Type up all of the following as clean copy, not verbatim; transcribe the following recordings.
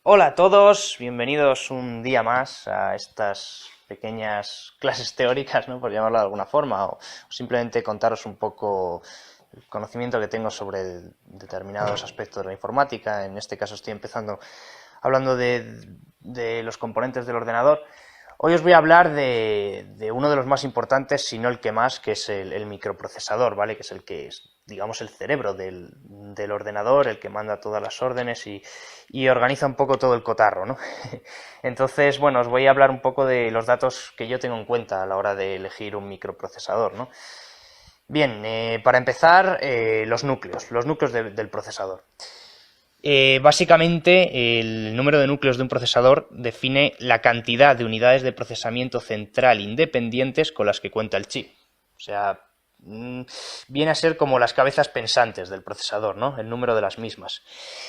Hola a todos, bienvenidos un día más a estas pequeñas clases teóricas, ¿no? Por llamarlo de alguna forma, o simplemente contaros un poco el conocimiento que tengo sobre determinados aspectos de la informática. En este caso estoy empezando hablando de los componentes del ordenador. Hoy os voy a hablar de uno de los más importantes, si no el que más, que es el microprocesador, ¿vale? Que es el que es, digamos, el cerebro del ordenador, el que manda todas las órdenes y organiza un poco todo el cotarro, ¿no? Entonces, bueno, os voy a hablar un poco de los datos que yo tengo en cuenta a la hora de elegir un microprocesador, ¿no? Bien, para empezar, los núcleos del procesador. Básicamente, el número de núcleos de un procesador define la cantidad de unidades de procesamiento central independientes con las que cuenta el chip. O sea, viene a ser como las cabezas pensantes del procesador, ¿no? El número de las mismas.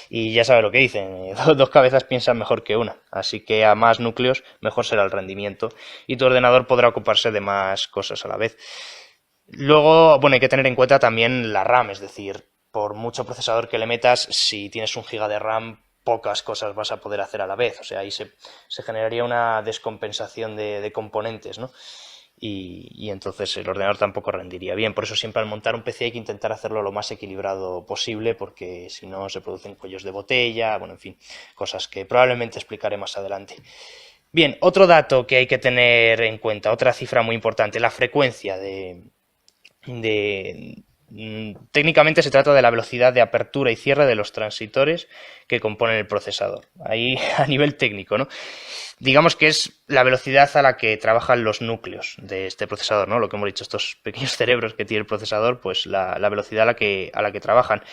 Y ya sabe lo que dicen, dos cabezas piensan mejor que una, así que a más núcleos mejor será el rendimiento y tu ordenador podrá ocuparse de más cosas a la vez. Luego, bueno, hay que tener en cuenta también la RAM, es decir, por mucho procesador que le metas, si tienes 1 GB de RAM, pocas cosas vas a poder hacer a la vez. O sea, ahí se generaría una descompensación de componentes, ¿no? Y entonces el ordenador tampoco rendiría bien. Por eso siempre al montar un PC hay que intentar hacerlo lo más equilibrado posible, porque si no se producen cuellos de botella, bueno, en fin, cosas que probablemente explicaré más adelante. Bien, otro dato que hay que tener en cuenta, otra cifra muy importante, la frecuencia técnicamente se trata de la velocidad de apertura y cierre de los transitores que componen el procesador. Ahí a nivel técnico, ¿no? Digamos que es la velocidad a la que trabajan los núcleos de este procesador, ¿no? Lo que hemos dicho, estos pequeños cerebros que tiene el procesador, pues la velocidad a la que trabajan.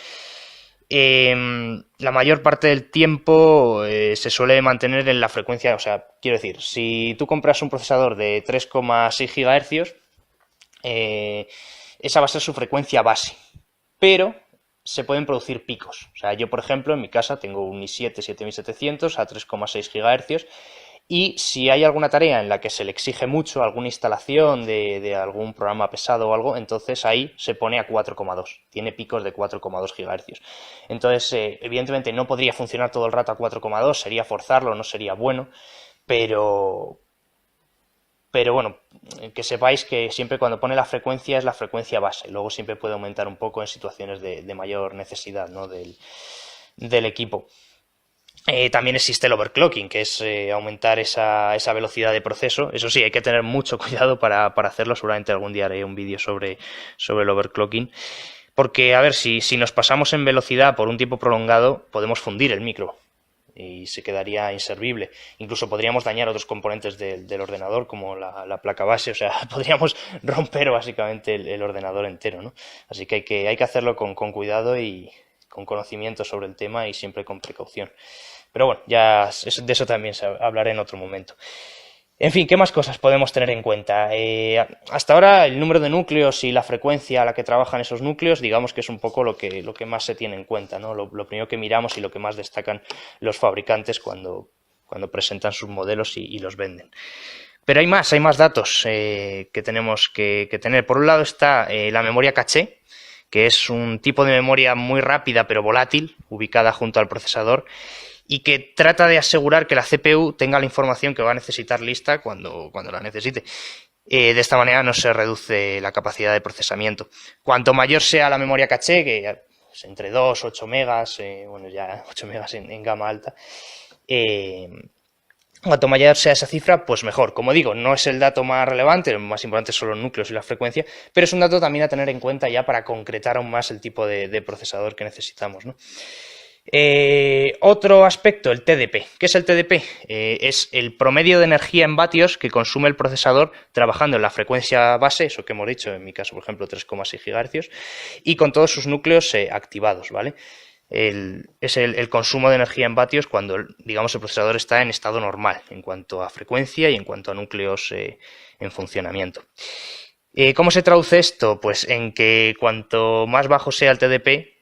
La mayor parte del tiempo se suele mantener en la frecuencia, o sea, quiero decir, si tú compras un procesador de 3,6 GHz, esa va a ser su frecuencia base, pero se pueden producir picos. O sea, yo, por ejemplo, en mi casa tengo un i7 7700 a 3,6 GHz y si hay alguna tarea en la que se le exige mucho, alguna instalación de algún programa pesado o algo, entonces ahí se pone a 4,2. Tiene picos de 4,2 GHz. Entonces, evidentemente no podría funcionar todo el rato a 4,2, sería forzarlo, no sería bueno, pero bueno, que sepáis que siempre cuando pone la frecuencia es la frecuencia base. Luego siempre puede aumentar un poco en situaciones de mayor necesidad, ¿no? del equipo. También existe el overclocking, que es aumentar esa velocidad de proceso. Eso sí, hay que tener mucho cuidado para hacerlo. Seguramente algún día haré un vídeo sobre el overclocking. Porque, a ver, si nos pasamos en velocidad por un tiempo prolongado, podemos fundir el micro y se quedaría inservible. Incluso podríamos dañar otros componentes del ordenador, como la placa base, o sea, podríamos romper básicamente el ordenador entero, ¿no? Así que hay que hacerlo con cuidado y con conocimiento sobre el tema y siempre con precaución. Pero bueno, ya de eso también hablaré en otro momento. En fin, ¿qué más cosas podemos tener en cuenta? Hasta ahora el número de núcleos y la frecuencia a la que trabajan esos núcleos, digamos que es un poco lo que más se tiene en cuenta, ¿no? Lo primero que miramos y lo que más destacan los fabricantes cuando presentan sus modelos y los venden. Pero hay más datos que tenemos que tener. Por un lado está la memoria caché, que es un tipo de memoria muy rápida pero volátil, ubicada junto al procesador, y que trata de asegurar que la CPU tenga la información que va a necesitar lista cuando la necesite. De esta manera no se reduce la capacidad de procesamiento. Cuanto mayor sea la memoria caché, que es entre 2, 8 megas, bueno, ya 8 megas en gama alta, cuanto mayor sea esa cifra, pues mejor. Como digo, no es el dato más relevante, lo más importante son los núcleos y la frecuencia, pero es un dato también a tener en cuenta ya para concretar aún más el tipo de procesador que necesitamos, ¿no? Otro aspecto, el TDP. ¿Qué es el TDP? Es el promedio de energía en vatios que consume el procesador trabajando en la frecuencia base, eso que hemos dicho, en mi caso, por ejemplo, 3,6 GHz, y con todos sus núcleos activados, ¿vale? Es el consumo de energía en vatios cuando, digamos, el procesador está en estado normal en cuanto a frecuencia y en cuanto a núcleos en funcionamiento. ¿Cómo se traduce esto? Pues en que cuanto más bajo sea el TDP,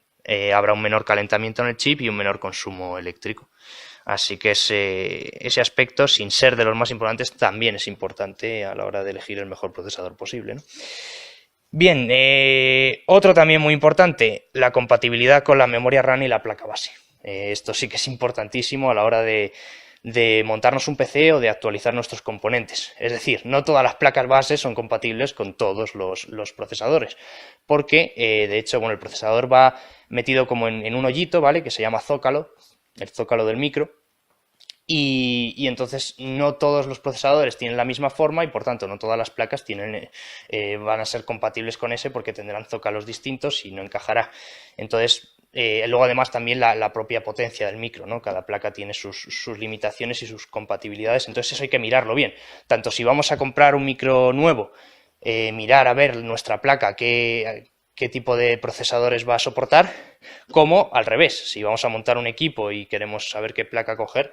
habrá un menor calentamiento en el chip y un menor consumo eléctrico. Así que ese aspecto, sin ser de los más importantes, también es importante a la hora de elegir el mejor procesador posible, ¿no? Bien, otro también muy importante, la compatibilidad con la memoria RAM y la placa base. Esto sí que es importantísimo a la hora de montarnos un PC o de actualizar nuestros componentes. Es decir, no todas las placas base son compatibles con todos los procesadores, porque de hecho, bueno, el procesador va metido como en un hoyito, ¿vale? Que se llama zócalo, el zócalo del micro. Y entonces no todos los procesadores tienen la misma forma y por tanto no todas las placas van a ser compatibles con ese porque tendrán zócalos distintos y no encajará. Entonces, luego además también la propia potencia del micro, ¿no? Cada placa tiene sus limitaciones y sus compatibilidades, entonces eso hay que mirarlo bien. Tanto si vamos a comprar un micro nuevo, mirar a ver nuestra placa qué tipo de procesadores va a soportar, como al revés, si vamos a montar un equipo y queremos saber qué placa coger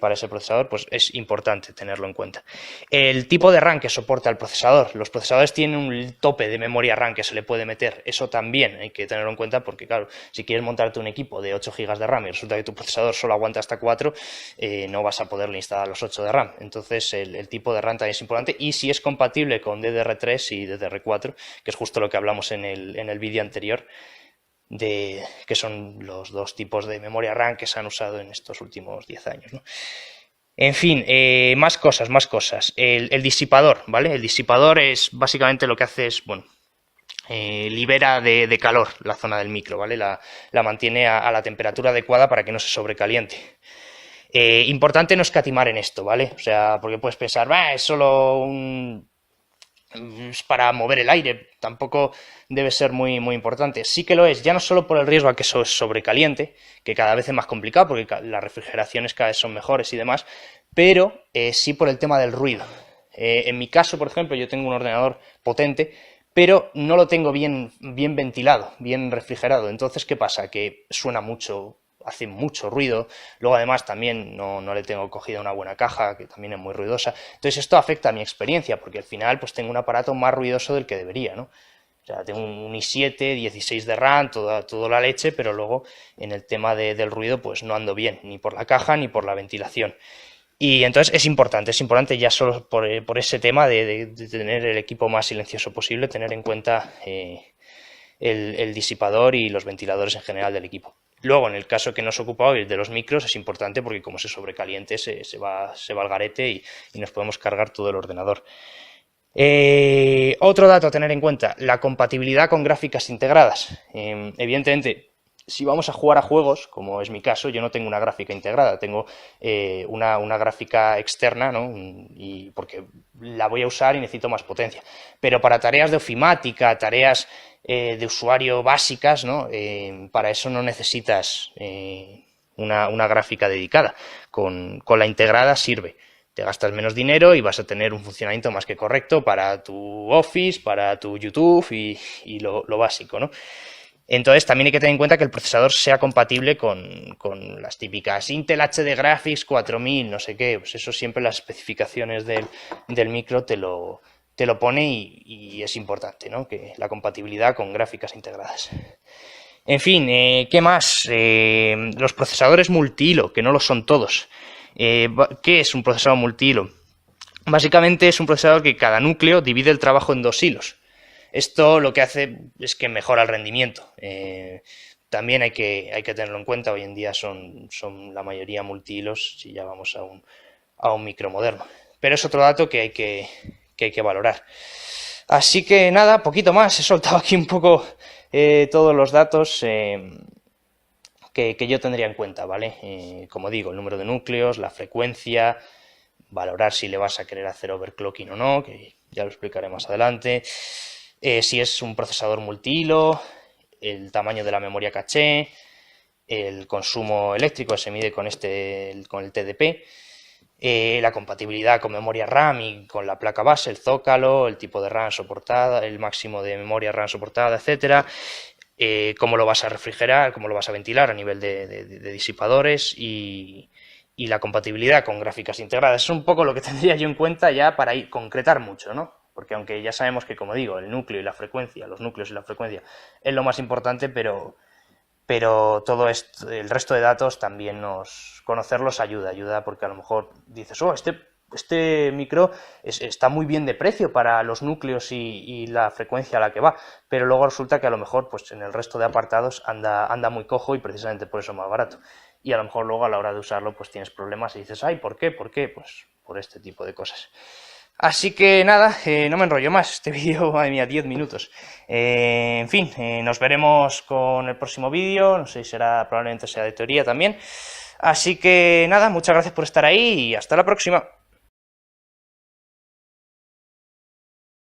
para ese procesador, pues es importante tenerlo en cuenta. El tipo de RAM que soporta el procesador. Los procesadores tienen un tope de memoria RAM que se le puede meter, eso también hay que tenerlo en cuenta porque claro, si quieres montarte un equipo de 8 GB de RAM y resulta que tu procesador solo aguanta hasta 4, no vas a poderle instalar los 8 de RAM. Entonces el tipo de RAM también es importante y si es compatible con DDR3 y DDR4, que es justo lo que hablamos en el vídeo anterior, que son los dos tipos de memoria RAM que se han usado en estos últimos 10 años, ¿no? En fin, más cosas. El disipador, ¿vale? El disipador es básicamente lo que hace es, bueno, libera de calor la zona del micro, ¿vale? La mantiene a la temperatura adecuada para que no se sobrecaliente. Importante no escatimar en esto, ¿vale? O sea, porque puedes pensar, es solo es para mover el aire, tampoco debe ser muy, muy importante. Sí que lo es, ya no solo por el riesgo a que eso sobrecaliente, que cada vez es más complicado porque las refrigeraciones cada vez son mejores y demás, pero sí por el tema del ruido. En mi caso, por ejemplo, yo tengo un ordenador potente, pero no lo tengo bien ventilado, bien refrigerado. Entonces, ¿qué pasa? Que suena mucho, hace mucho ruido, luego además también no le tengo cogida una buena caja, que también es muy ruidosa, entonces esto afecta a mi experiencia, porque al final pues tengo un aparato más ruidoso del que debería, ¿no? O sea, tengo un i7, 16 de RAM, toda la leche, pero luego en el tema del ruido pues no ando bien, ni por la caja ni por la ventilación. Y entonces es importante ya solo por ese tema de tener el equipo más silencioso posible, tener en cuenta el disipador y los ventiladores en general del equipo. Luego, en el caso que nos ocupa hoy, el de los micros, es importante porque como se sobrecaliente se va al garete y nos podemos cargar todo el ordenador. Otro dato a tener en cuenta, la compatibilidad con gráficas integradas. Evidentemente, si vamos a jugar a juegos, como es mi caso, yo no tengo una gráfica integrada, tengo una gráfica externa, ¿no? Y porque la voy a usar y necesito más potencia. Pero para tareas de ofimática, tareas de usuario básicas, ¿no? Para eso no necesitas una gráfica dedicada. Con la integrada sirve. Te gastas menos dinero y vas a tener un funcionamiento más que correcto para tu Office, para tu YouTube y lo básico, ¿no? Entonces también hay que tener en cuenta que el procesador sea compatible con las típicas Intel HD Graphics 4000, no sé qué, pues eso siempre las especificaciones del micro te lo pone y es importante, ¿no? Que la compatibilidad con gráficas integradas. En fin, ¿qué más? Los procesadores multihilo, que no lo son todos. ¿Qué es un procesador multihilo? Básicamente es un procesador que cada núcleo divide el trabajo en dos hilos. Esto lo que hace es que mejora el rendimiento. También hay que tenerlo en cuenta, hoy en día son la mayoría multihilos si ya vamos a un micro moderno. Pero es otro dato que hay que valorar. Así que nada, poquito más. He soltado aquí un poco todos los datos que yo tendría en cuenta, ¿vale? Como digo, el número de núcleos, la frecuencia, valorar si le vas a querer hacer overclocking o no, que ya lo explicaré más adelante. Si es un procesador multihilo, el tamaño de la memoria caché, el consumo eléctrico se mide con el TDP, la compatibilidad con memoria RAM y con la placa base, el zócalo, el tipo de RAM soportada, el máximo de memoria RAM soportada, etcétera. Cómo lo vas a refrigerar, cómo lo vas a ventilar a nivel de disipadores y la compatibilidad con gráficas integradas. Es un poco lo que tendría yo en cuenta ya para concretar mucho, ¿no? Porque aunque ya sabemos que, como digo, el núcleo y la frecuencia, los núcleos y la frecuencia es lo más importante, pero todo esto, el resto de datos también conocerlos ayuda porque a lo mejor dices, este este micro está muy bien de precio para los núcleos y la frecuencia a la que va, pero luego resulta que a lo mejor pues en el resto de apartados anda muy cojo y precisamente por eso es más barato. Y a lo mejor luego a la hora de usarlo pues tienes problemas y dices, ay, ¿por qué? ¿Por qué? Pues por este tipo de cosas. Así que nada, no me enrollo más, este vídeo, madre mía, 10 minutos. En fin, nos veremos con el próximo vídeo, no sé si será, probablemente sea de teoría también. Así que nada, muchas gracias por estar ahí y hasta la próxima.